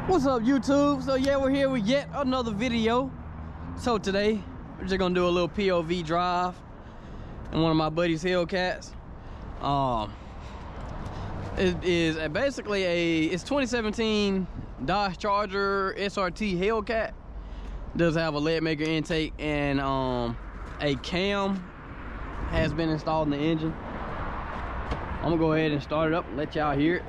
What's up, YouTube? So yeah, we're here with yet another video. So today we're just gonna do a little POV drive in one of my buddy's Hellcats. It is basically it's 2017 Dodge Charger SRT Hellcat. Does have a Legmaker intake, and a cam has been installed in the engine. I'm gonna go ahead and start it up and let y'all hear it.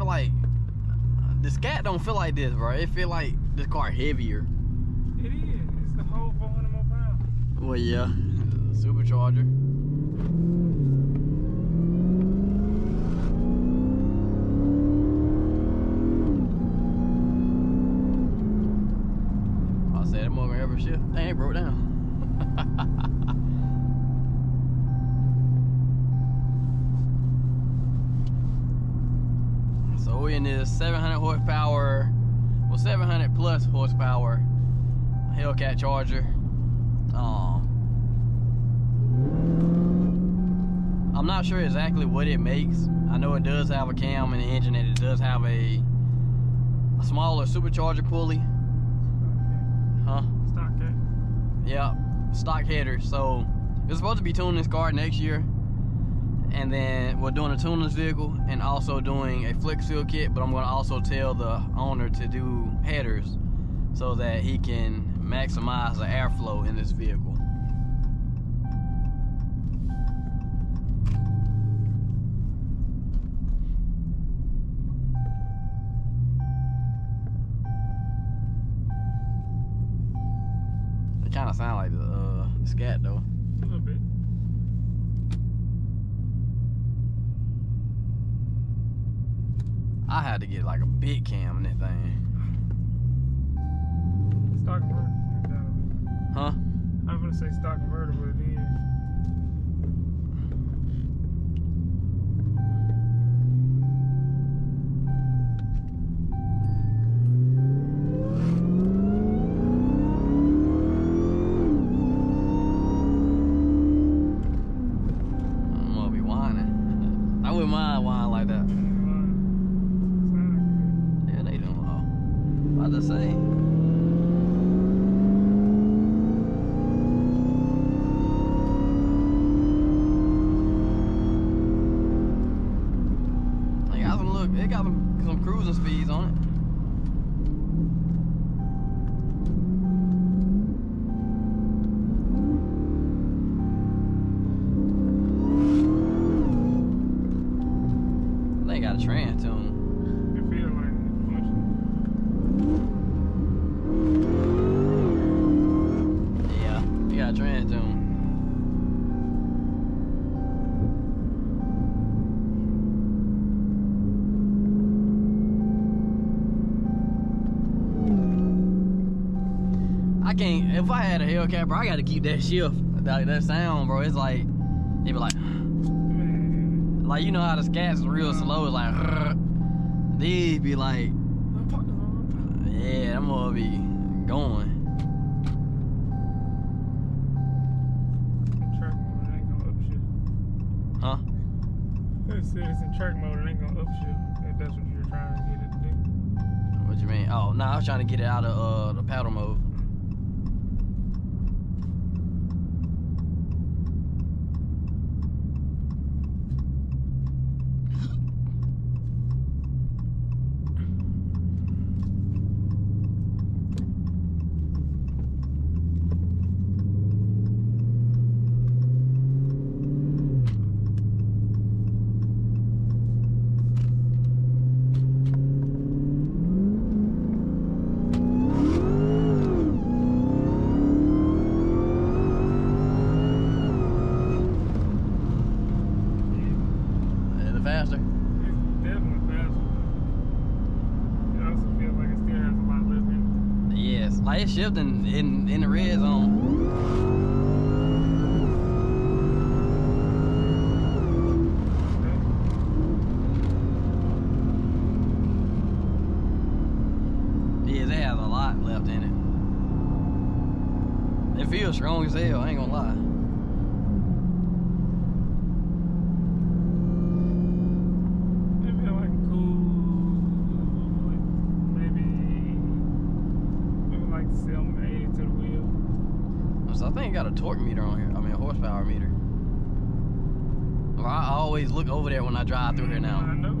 Like the Scat don't feel like this, bro. It feel like this car heavier. It is. It's the whole 400 more pounds. Well, yeah, SuperCharger. I said that mother ever shift. Dang, it broke down. So we're in this 700 horsepower, well 700 plus horsepower Hellcat Charger. I'm not sure exactly what it makes. I know it does have a cam in the engine, and it does have a smaller SuperCharger pulley. Huh? Stock head. Yeah, stock header. So it's supposed to be tuning this car next year. And then we're doing a tuneless vehicle and also doing a flex seal kit, but I'm going to also tell the owner to do headers so that he can maximize the airflow in this vehicle. It kind of sound like the Scat though. A little bit. I had to get like a big cam in that thing. Stock convertible. Huh? I'm gonna say stock convertible it is. I'm gonna be whining. I wouldn't mind whining like that. Yeah, they doing well. About to say. It got some cruising speeds on it. They got a trans tune. It feels like it. Yeah, you got a trans tune. I can't, if I had a Hellcat, bro, I gotta keep that shift. That sound, bro, it's like, it be like, like, you know how the Scats is real slow, it's like, these be like, yeah, I'm gonna be going. Track mode, it ain't gonna upshift. Huh? It said it's in track mode, it ain't gonna upshift if that's what you're trying to get it to do. What you mean? Oh, no, I was trying to get it out of the paddle mode. Faster. It's definitely faster. It also feels like it still has a lot left in it. Yes, like it's shifting in the red zone. Yes, it has a lot left in it. It feels strong as hell, I ain't gonna lie. I think it got a torque meter on here. I mean, a horsepower meter. Well, I always look over there when I drive through here now. I know it.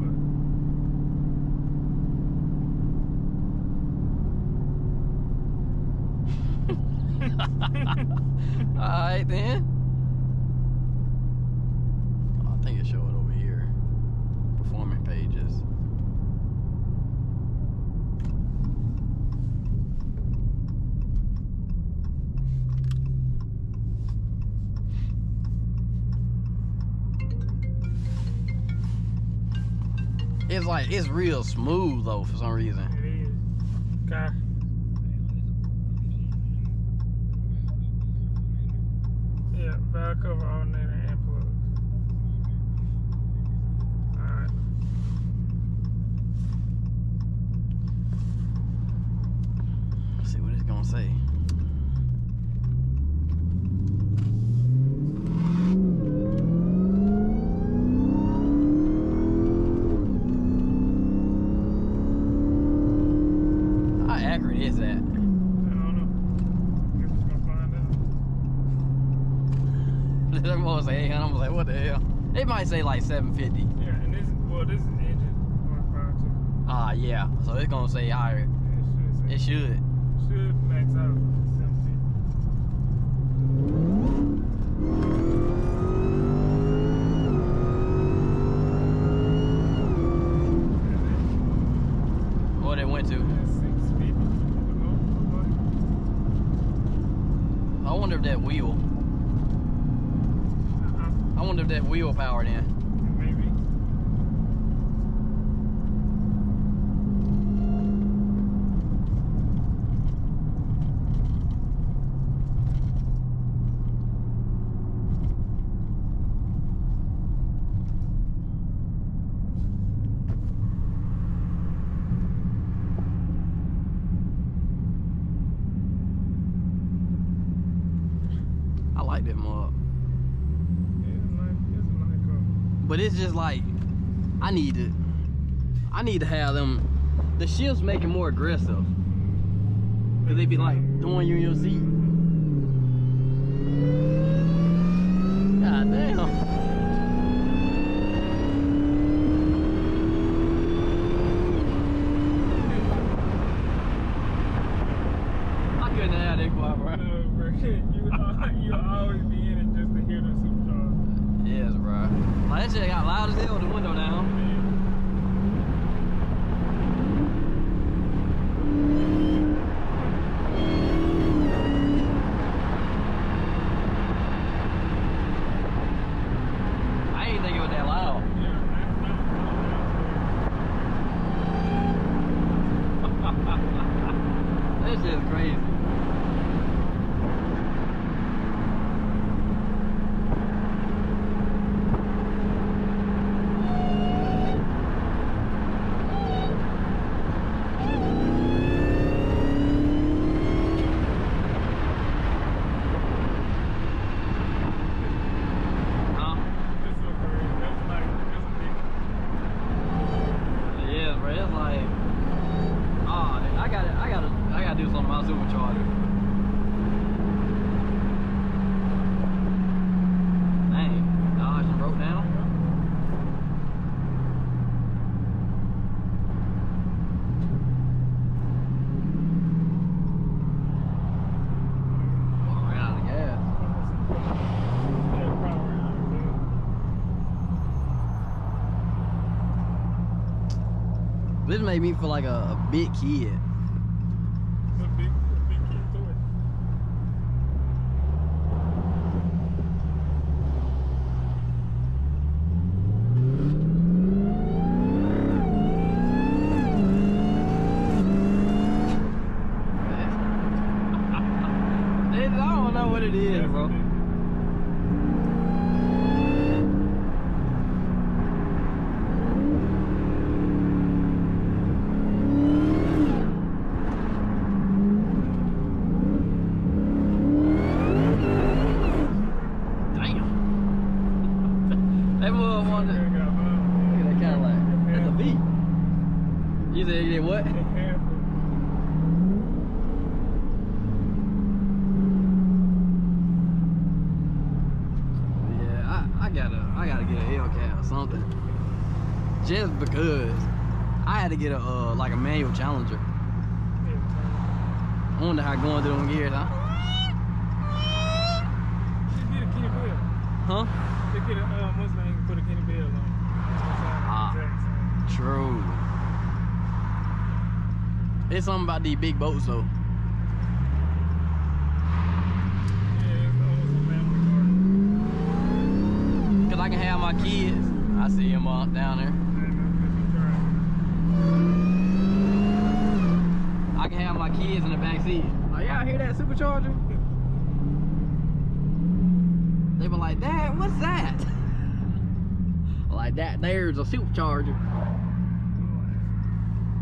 Alright then. I think it showed over here. Performance pages. It's like, it's real smooth though for some reason. It is. God. Yeah, valve cover, alternator, and plugs. Alright. Let's see what it's gonna say. Is that? I don't know. Guess we're gonna find out. They're gonna say 800. I'm like, what the hell? They might say like 750. Yeah, and this is engine 152. Ah, yeah. So it's gonna say higher. Yeah, It should. Should max out 750. What it went to? 650. I wonder if that wheel. I wonder if that wheel powered in. Maybe. I like that mug. But it's just like, I need to have them, the shifts make it more aggressive. Cause they be like throwing you in your seat. God damn. I couldn't have that quiet, bro. No, bro. You'll always be in it just to hear the SuperCharger. Yes, bro. Like that shit got loud as hell with the window down. I ain't think it was that loud. This is crazy. supercharger. Dang, Dodge and broke down. This made me feel like a big kid. It's a big kid toy. I don't know what it is, bro. You said you did what? Yeah, I gotta get a Hellcat or something. Just because I had to get a like a manual Challenger. I wonder how going through them gears, huh? Just get a Kenny Bell. Huh? Just get a Mustang and put a Kenny Bell on. True. It's something about these big boats though. Yeah, it's almost a family car. Cause I can have my kids. I see them all down there. I can have my kids in the back seat. Like, y'all hear that supercharger? They were like, Dad, what's that? Like that, there's a supercharger.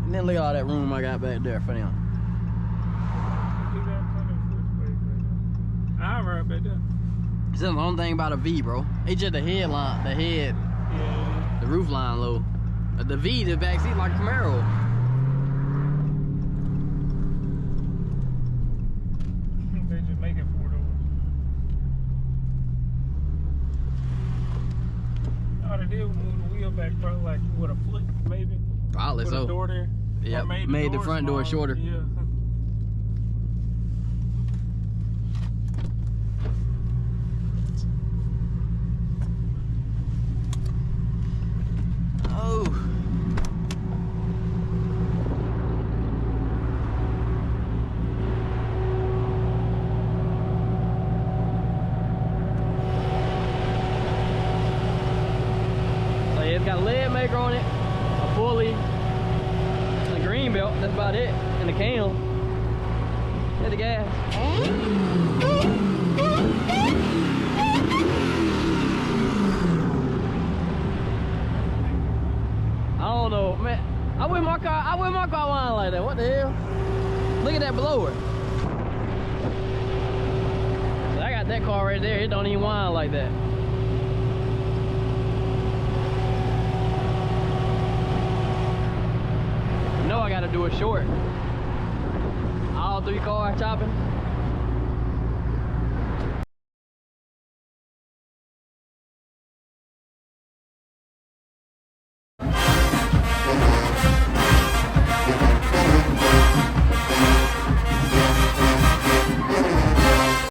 And then look at all that room I got back there for them. I'll ride back there. It's the only thing about a V, bro. It's just the headline, the head, Yeah. the roof line low. The V, the back seat like a Camaro. They just make it 4 doors. All they did was move the wheel back probably like with a foot, maybe. Probably Put so. a door there. Yep, made the front door shorter. Yeah. Oh. So yeah, it's got a Legmaker on it, a pulley, and a green belt. That's about it. And the cam. Hit the gas. I don't know, man. I wish my car whine like that. What the hell? Look at that blower. So I got that car right there. It don't even whine like that. You know I gotta do it short. All 3 cars chopping.